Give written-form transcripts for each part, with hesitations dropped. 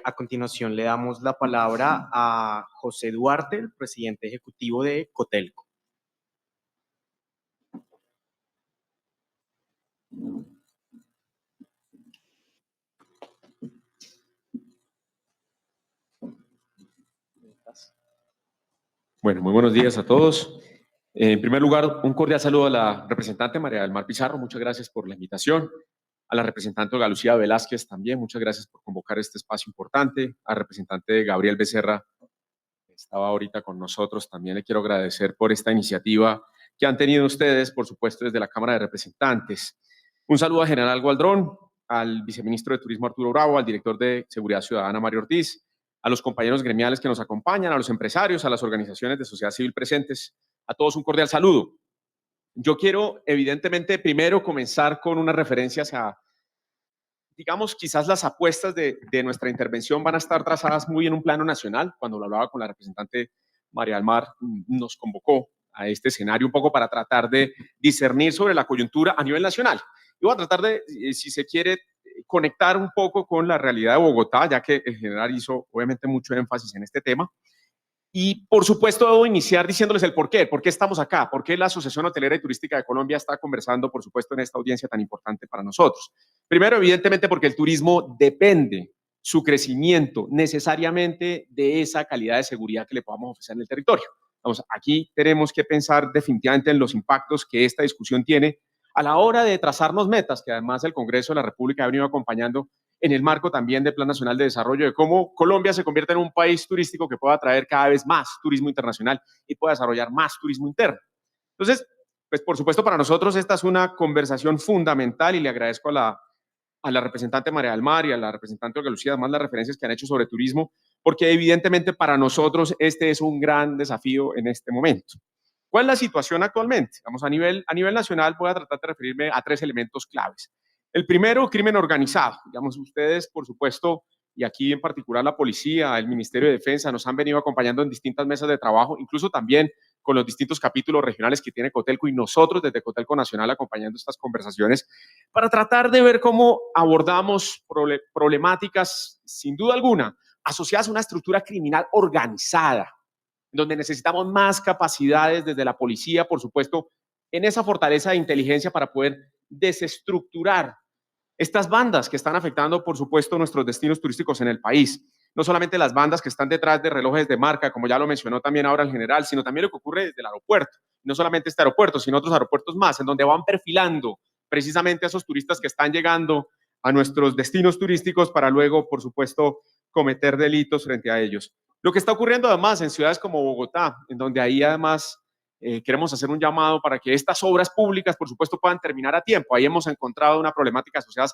A continuación le damos la palabra a José Duarte, el presidente ejecutivo de Cotelco. Bueno, muy buenos días a todos. En primer lugar, un cordial saludo a la representante María del Mar Pizarro, muchas gracias por la invitación. A la representante Olga Lucía Velázquez también, muchas gracias por convocar este espacio importante. Al representante Gabriel Becerra, que estaba ahorita con nosotros, también le quiero agradecer por esta iniciativa que han tenido ustedes, por supuesto, desde la Cámara de Representantes. Un saludo a General Gualdrón, al viceministro de Turismo Arturo Bravo, al director de Seguridad Ciudadana Mario Ortiz, a los compañeros gremiales que nos acompañan, a los empresarios, a las organizaciones de sociedad civil presentes, a todos un cordial saludo. Yo quiero, evidentemente, primero comenzar con unas referencias a, digamos, quizás las apuestas de nuestra intervención van a estar trazadas muy en un plano nacional. Cuando lo hablaba con la representante María del Mar, nos convocó a este escenario un poco para tratar de discernir sobre la coyuntura a nivel nacional. Y voy a tratar de, si se quiere, conectar un poco con la realidad de Bogotá, ya que el general hizo obviamente mucho énfasis en este tema. Y por supuesto debo iniciar diciéndoles el por qué estamos acá, por qué la Asociación Hotelera y Turística de Colombia está conversando, por supuesto, en esta audiencia tan importante para nosotros. Primero, evidentemente, porque el turismo depende su crecimiento necesariamente de esa calidad de seguridad que le podamos ofrecer en el territorio. Vamos, aquí tenemos que pensar definitivamente en los impactos que esta discusión tiene a la hora de trazarnos metas, que además el Congreso de la República ha venido acompañando en el marco también del Plan Nacional de Desarrollo, de cómo Colombia se convierte en un país turístico que pueda atraer cada vez más turismo internacional y pueda desarrollar más turismo interno. Entonces, pues por supuesto para nosotros esta es una conversación fundamental y le agradezco a la representante María del Mar y a la representante Olga Lucía, además las referencias que han hecho sobre turismo, porque evidentemente para nosotros este es un gran desafío en este momento. ¿Cuál es la situación actualmente? Vamos, a nivel nacional voy a tratar de referirme a tres elementos claves. El primero, crimen organizado. Digamos, ustedes, por supuesto, y aquí en particular la policía, el Ministerio de Defensa, nos han venido acompañando en distintas mesas de trabajo, incluso también con los distintos capítulos regionales que tiene Cotelco y nosotros desde Cotelco Nacional acompañando estas conversaciones para tratar de ver cómo abordamos problemáticas, sin duda alguna, asociadas a una estructura criminal organizada, donde necesitamos más capacidades desde la policía, por supuesto, en esa fortaleza de inteligencia para poder desestructurar estas bandas que están afectando, por supuesto, nuestros destinos turísticos en el país. No solamente las bandas que están detrás de relojes de marca, como ya lo mencionó también ahora el general, sino también lo que ocurre desde el aeropuerto. No solamente este aeropuerto, sino otros aeropuertos más, en donde van perfilando precisamente a esos turistas que están llegando a nuestros destinos turísticos para luego, por supuesto, cometer delitos frente a ellos. Lo que está ocurriendo además en ciudades como Bogotá, en donde ahí además queremos hacer un llamado para que estas obras públicas, por supuesto, puedan terminar a tiempo. Ahí hemos encontrado una problemática asociada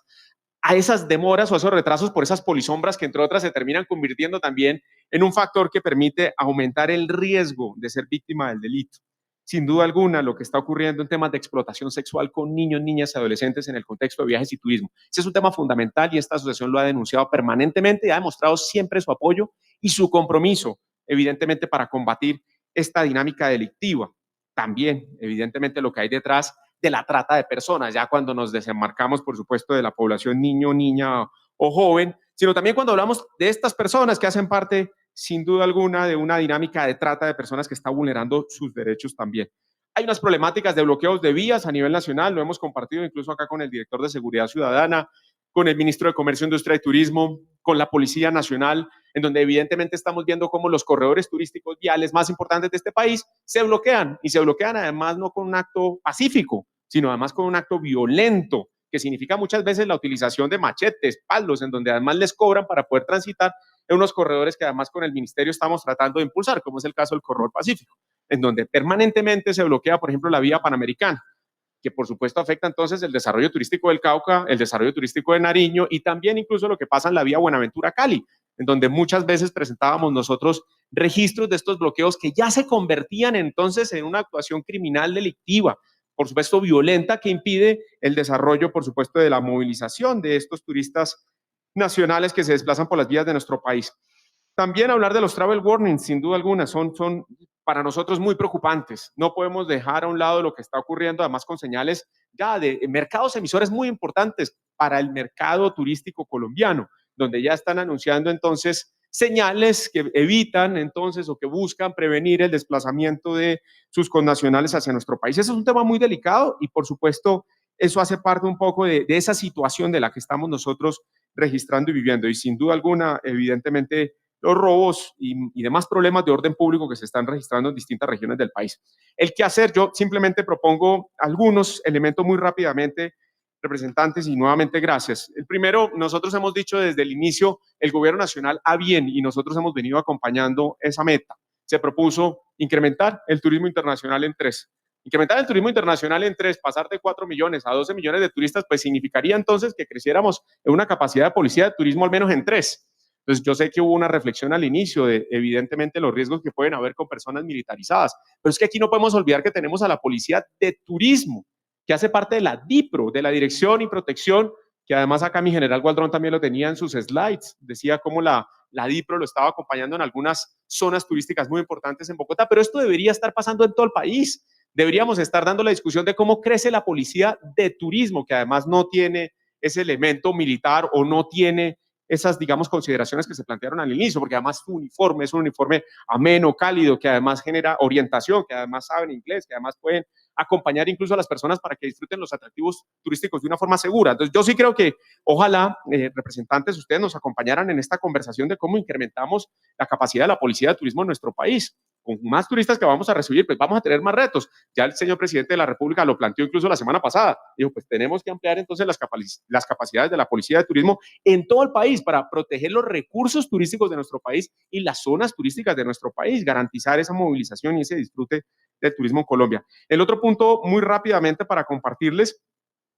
a esas demoras o a esos retrasos por esas polisombras que, entre otras, se terminan convirtiendo también en un factor que permite aumentar el riesgo de ser víctima del delito. Sin duda alguna, lo que está ocurriendo en temas de explotación sexual con niños, niñas y adolescentes en el contexto de viajes y turismo. Ese es un tema fundamental y esta asociación lo ha denunciado permanentemente y ha demostrado siempre su apoyo y su compromiso, evidentemente, para combatir esta dinámica delictiva. También, evidentemente, lo que hay detrás de la trata de personas, ya cuando nos desenmarcamos, por supuesto, de la población niño, niña o joven, sino también cuando hablamos de estas personas que hacen parte, sin duda alguna, de una dinámica de trata de personas que está vulnerando sus derechos también. Hay unas problemáticas de bloqueos de vías a nivel nacional, lo hemos compartido incluso acá con el director de Seguridad Ciudadana, con el ministro de Comercio, Industria y Turismo, con la Policía Nacional, en donde evidentemente estamos viendo cómo los corredores turísticos viales más importantes de este país se bloquean, y se bloquean además no con un acto pacífico, sino además con un acto violento, que significa muchas veces la utilización de machetes, palos, en donde además les cobran para poder transitar en unos corredores que además con el ministerio estamos tratando de impulsar, como es el caso del Corredor Pacífico, en donde permanentemente se bloquea, por ejemplo, la vía Panamericana, que por supuesto afecta entonces el desarrollo turístico del Cauca, el desarrollo turístico de Nariño y también incluso lo que pasa en la vía Buenaventura-Cali, en donde muchas veces presentábamos nosotros registros de estos bloqueos que ya se convertían entonces en una actuación criminal delictiva, por supuesto violenta, que impide el desarrollo, por supuesto, de la movilización de estos turistas nacionales que se desplazan por las vías de nuestro país. También hablar de los travel warnings, sin duda alguna, son para nosotros muy preocupantes. No podemos dejar a un lado lo que está ocurriendo, además con señales ya de mercados emisores muy importantes para el mercado turístico colombiano, donde ya están anunciando entonces señales que evitan entonces o que buscan prevenir el desplazamiento de sus connacionales hacia nuestro país. Ese es un tema muy delicado y por supuesto eso hace parte un poco de esa situación de la que estamos nosotros registrando y viviendo. Y sin duda alguna, evidentemente, los robos y demás problemas de orden público que se están registrando en distintas regiones del país. El qué hacer, yo simplemente propongo algunos elementos muy rápidamente, representantes, y nuevamente gracias. El primero, nosotros hemos dicho desde el inicio, el gobierno nacional a bien, y nosotros hemos venido acompañando esa meta. Se propuso incrementar el turismo internacional en 3. Incrementar el turismo internacional en 3, pasar de 4 millones a 12 millones de turistas, pues significaría entonces que creciéramos en una capacidad de policía de turismo al menos en 3. Entonces yo sé que hubo una reflexión al inicio de evidentemente los riesgos que pueden haber con personas militarizadas, pero es que aquí no podemos olvidar que tenemos a la policía de turismo, que hace parte de la DIPRO, de la Dirección y Protección, que además acá mi general Gualdrón también lo tenía en sus slides, decía cómo la DIPRO lo estaba acompañando en algunas zonas turísticas muy importantes en Bogotá, pero esto debería estar pasando en todo el país. Deberíamos estar dando la discusión de cómo crece la policía de turismo, que además no tiene ese elemento militar o no tiene esas, digamos, consideraciones que se plantearon al inicio, porque además es un uniforme ameno, cálido, que además genera orientación, que además saben inglés, que además pueden acompañar incluso a las personas para que disfruten los atractivos turísticos de una forma segura. Entonces, yo sí creo que ojalá, representantes, ustedes nos acompañaran en esta conversación de cómo incrementamos la capacidad de la policía de turismo en nuestro país. Con más turistas que vamos a recibir, pues vamos a tener más retos. Ya el señor presidente de la República lo planteó incluso la semana pasada. Dijo, pues tenemos que ampliar entonces las capacidades de la policía de turismo en todo el país para proteger los recursos turísticos de nuestro país y las zonas turísticas de nuestro país, garantizar esa movilización y ese disfrute del turismo en Colombia. El otro punto, muy rápidamente para compartirles,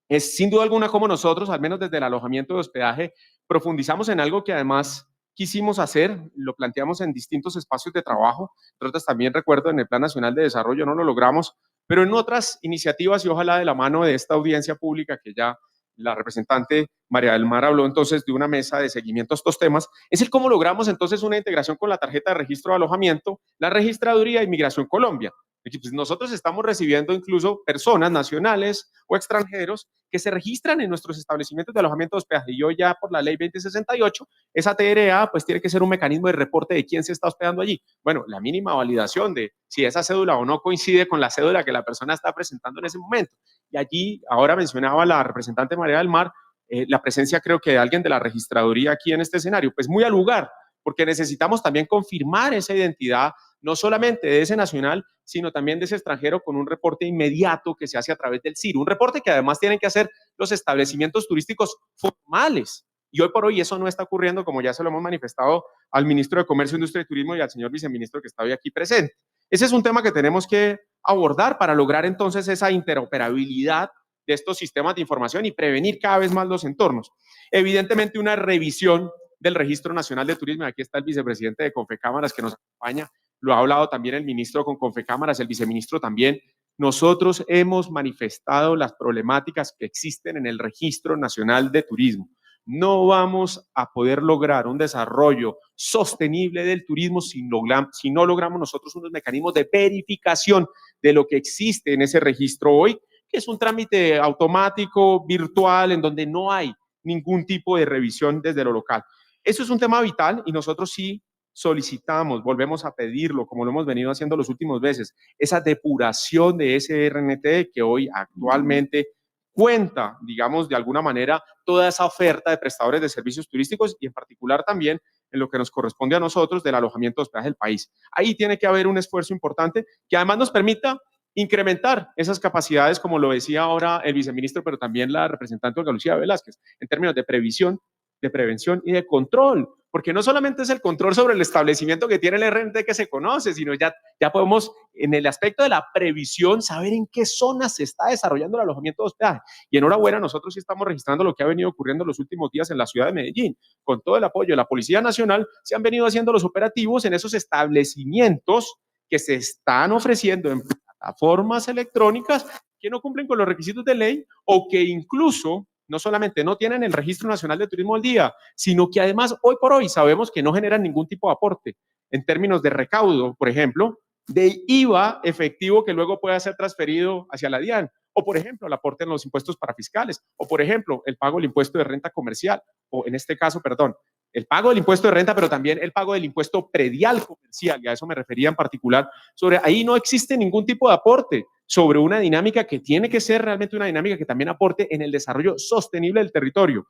es sin duda alguna como nosotros, al menos desde el alojamiento de hospedaje, profundizamos en algo que además quisimos hacer, lo planteamos en distintos espacios de trabajo, nosotros también recuerdo en el Plan Nacional de Desarrollo no lo logramos, pero en otras iniciativas y ojalá de la mano de esta audiencia pública que ya la representante María del Mar habló entonces de una mesa de seguimiento a estos temas, es el cómo logramos entonces una integración con la tarjeta de registro de alojamiento, la registraduría de Inmigración Colombia. Pues nosotros estamos recibiendo incluso personas nacionales o extranjeros que se registran en nuestros establecimientos de alojamiento de hospedaje. Y hoy ya por la ley 2068, esa TRA pues tiene que ser un mecanismo de reporte de quién se está hospedando allí. Bueno, la mínima validación de si esa cédula o no coincide con la cédula que la persona está presentando en ese momento. Y allí, ahora mencionaba la representante María del Mar, la presencia creo que de alguien de la registraduría aquí en este escenario, pues muy al lugar, porque necesitamos también confirmar esa identidad, no solamente de ese nacional, sino también de ese extranjero con un reporte inmediato que se hace a través del CIR, un reporte que además tienen que hacer los establecimientos turísticos formales. Y hoy por hoy eso no está ocurriendo, como ya se lo hemos manifestado al ministro de Comercio, Industria y Turismo y al señor viceministro que está hoy aquí presente. Ese es un tema que tenemos que abordar para lograr entonces esa interoperabilidad de estos sistemas de información y prevenir cada vez más los entornos. Evidentemente una revisión del Registro Nacional de Turismo, aquí está el vicepresidente de Confecámaras que nos acompaña, lo ha hablado también el ministro con Confecámaras, el viceministro también. Nosotros hemos manifestado las problemáticas que existen en el Registro Nacional de Turismo. No vamos a poder lograr un desarrollo sostenible del turismo si no logramos nosotros unos mecanismos de verificación de lo que existe en ese registro hoy, que es un trámite automático, virtual, en donde no hay ningún tipo de revisión desde lo local. Eso es un tema vital y nosotros sí solicitamos, volvemos a pedirlo, como lo hemos venido haciendo los últimos veces, esa depuración de ese RNT que hoy actualmente cuenta, digamos, de alguna manera, toda esa oferta de prestadores de servicios turísticos y en particular también en lo que nos corresponde a nosotros del alojamiento de hospedaje del país. Ahí tiene que haber un esfuerzo importante que además nos permita incrementar esas capacidades, como lo decía ahora el viceministro, pero también la representante Olga Lucía Velázquez, en términos de previsión, de prevención y de control, porque no solamente es el control sobre el establecimiento que tiene el RNT que se conoce, sino ya podemos, en el aspecto de la previsión, saber en qué zonas se está desarrollando el alojamiento de hospedaje. Y enhorabuena, nosotros sí estamos registrando lo que ha venido ocurriendo en los últimos días en la ciudad de Medellín. Con todo el apoyo de la Policía Nacional, se han venido haciendo los operativos en esos establecimientos que se están ofreciendo en plataformas electrónicas que no cumplen con los requisitos de ley o que incluso no solamente no tienen el Registro Nacional de Turismo al día, sino que además hoy por hoy sabemos que no generan ningún tipo de aporte en términos de recaudo, por ejemplo, de IVA efectivo que luego pueda ser transferido hacia la DIAN o por ejemplo, el aporte en los impuestos parafiscales, o por ejemplo, el pago del impuesto de renta comercial, o en este caso, perdón, el pago del impuesto de renta, pero también el pago del impuesto predial comercial, y a eso me refería en particular. Sobre ahí no existe ningún tipo de aporte sobre una dinámica que tiene que ser realmente una dinámica que también aporte en el desarrollo sostenible del territorio.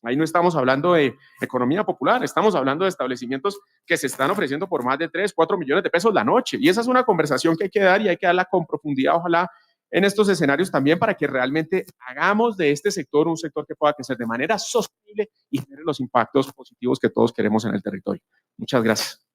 Ahí no estamos hablando de economía popular, estamos hablando de establecimientos que se están ofreciendo por más de 3, 4 millones de pesos la noche. Y esa es una conversación que hay que dar y hay que darla con profundidad, ojalá, en estos escenarios también, para que realmente hagamos de este sector un sector que pueda crecer de manera sostenible y tener los impactos positivos que todos queremos en el territorio. Muchas gracias.